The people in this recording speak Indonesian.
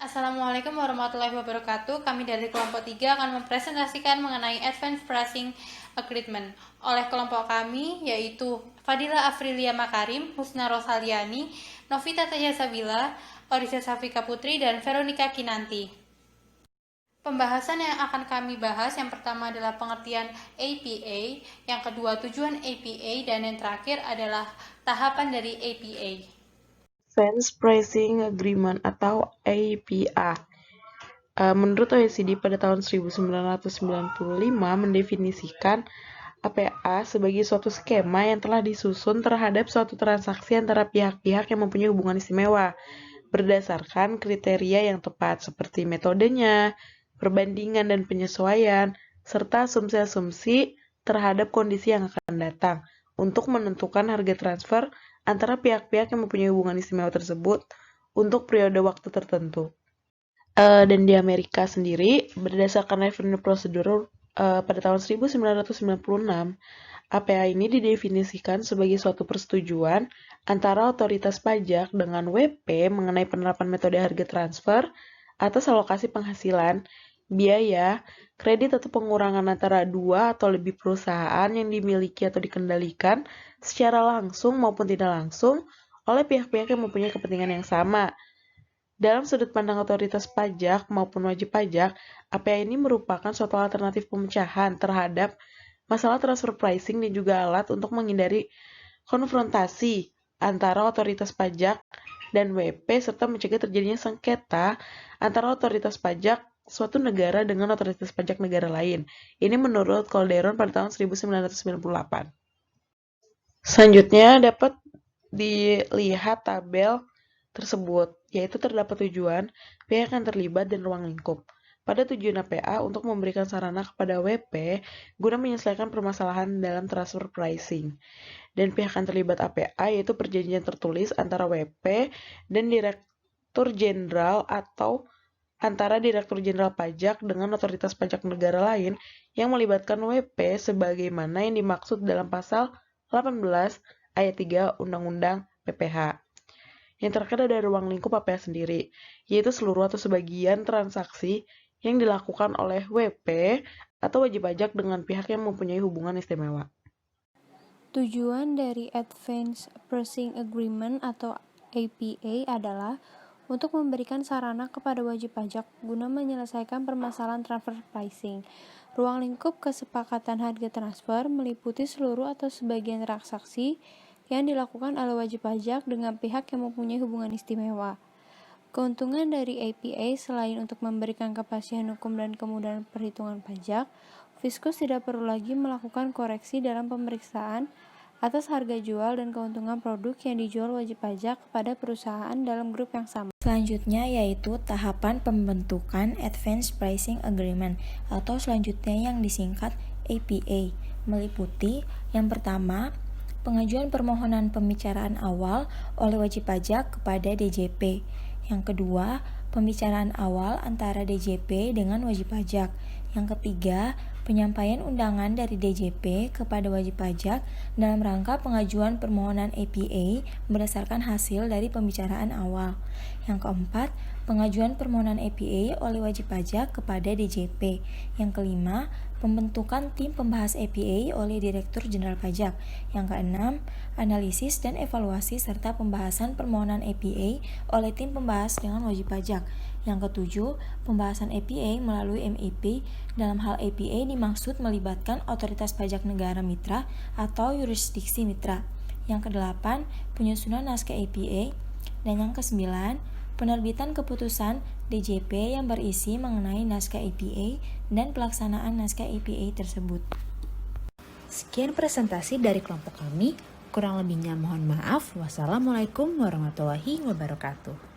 Assalamualaikum warahmatullahi wabarakatuh. Kami dari kelompok 3 akan mempresentasikan mengenai Advanced Pricing Agreement oleh kelompok kami, yaitu Fadila Afrilia Makarim, Husna Rosaliani, Novita Tayasabila, Orisa Safika Putri, dan Veronica Kinanti. Pembahasan yang akan kami bahas yang pertama adalah pengertian APA, yang kedua tujuan APA, dan yang terakhir adalah tahapan dari APA. Advanced Pricing Agreement atau APA. Menurut OECD pada tahun 1995 mendefinisikan APA sebagai suatu skema yang telah disusun terhadap suatu transaksi antara pihak-pihak yang mempunyai hubungan istimewa berdasarkan kriteria yang tepat seperti metodenya, perbandingan dan penyesuaian, serta asumsi-asumsi terhadap kondisi yang akan datang untuk menentukan harga transfer antara pihak-pihak yang mempunyai hubungan istimewa tersebut untuk periode waktu tertentu. Dan di Amerika sendiri, berdasarkan Revenue Procedure pada tahun 1996, APA ini didefinisikan sebagai suatu persetujuan antara otoritas pajak dengan WP mengenai penerapan metode harga transfer atas alokasi penghasilan, biaya, kredit atau pengurangan antara dua atau lebih perusahaan yang dimiliki atau dikendalikan secara langsung maupun tidak langsung oleh pihak-pihak yang mempunyai kepentingan yang sama. Dalam sudut pandang otoritas pajak maupun wajib pajak, APA ini merupakan suatu alternatif pemecahan terhadap masalah transfer pricing dan juga alat untuk menghindari konfrontasi antara otoritas pajak dan WP serta mencegah terjadinya sengketa antara otoritas pajak suatu negara dengan otoritas pajak negara lain. Ini menurut Calderon pada tahun 1998. Selanjutnya dapat dilihat tabel tersebut, yaitu terdapat tujuan, pihak yang terlibat, dan ruang lingkup. Pada tujuan APA untuk memberikan sarana kepada WP guna menyelesaikan permasalahan dalam transfer pricing. Dan pihak yang terlibat APA yaitu perjanjian tertulis antara WP dan Direktur Jenderal atau antara Direktur Jenderal Pajak dengan otoritas pajak negara lain yang melibatkan WP sebagaimana yang dimaksud dalam pasal 18 ayat 3 Undang-Undang PPH. Yang terakhir ada ruang lingkup APA sendiri, yaitu seluruh atau sebagian transaksi yang dilakukan oleh WP atau wajib pajak dengan pihak yang mempunyai hubungan istimewa. Tujuan dari Advanced Pricing Agreement atau APA adalah untuk memberikan sarana kepada wajib pajak guna menyelesaikan permasalahan transfer pricing. Ruang lingkup kesepakatan harga transfer meliputi seluruh atau sebagian transaksi yang dilakukan oleh wajib pajak dengan pihak yang mempunyai hubungan istimewa. Keuntungan dari APA selain untuk memberikan kepastian hukum dan kemudahan perhitungan pajak, Fiskus tidak perlu lagi melakukan koreksi dalam pemeriksaan atas harga jual dan keuntungan produk yang dijual wajib pajak kepada perusahaan dalam grup yang sama. Selanjutnya yaitu tahapan pembentukan Advanced Pricing Agreement atau selanjutnya yang disingkat APA, meliputi yang pertama, pengajuan permohonan pembicaraan awal oleh wajib pajak kepada DJP. Yang kedua, pembicaraan awal antara DJP dengan wajib pajak. Yang ketiga, penyampaian undangan dari DJP kepada wajib pajak dalam rangka pengajuan permohonan APA berdasarkan hasil dari pembicaraan awal. Yang keempat, pengajuan permohonan APA oleh wajib pajak kepada DJP. Yang kelima, pembentukan tim pembahas APA oleh Direktur Jenderal Pajak. Yang keenam, analisis dan evaluasi serta pembahasan permohonan APA oleh tim pembahas dengan wajib pajak. Yang ketujuh, pembahasan APA melalui MIP. Dalam hal APA dimaksud melibatkan otoritas pajak negara mitra atau yurisdiksi mitra. Yang kedelapan, penyusunan naskah APA. Dan yang kesembilan, penerbitan keputusan DJP yang berisi mengenai naskah APA dan pelaksanaan naskah APA tersebut. Sekian presentasi dari kelompok kami. Kurang lebihnya mohon maaf. Wassalamualaikum warahmatullahi wabarakatuh.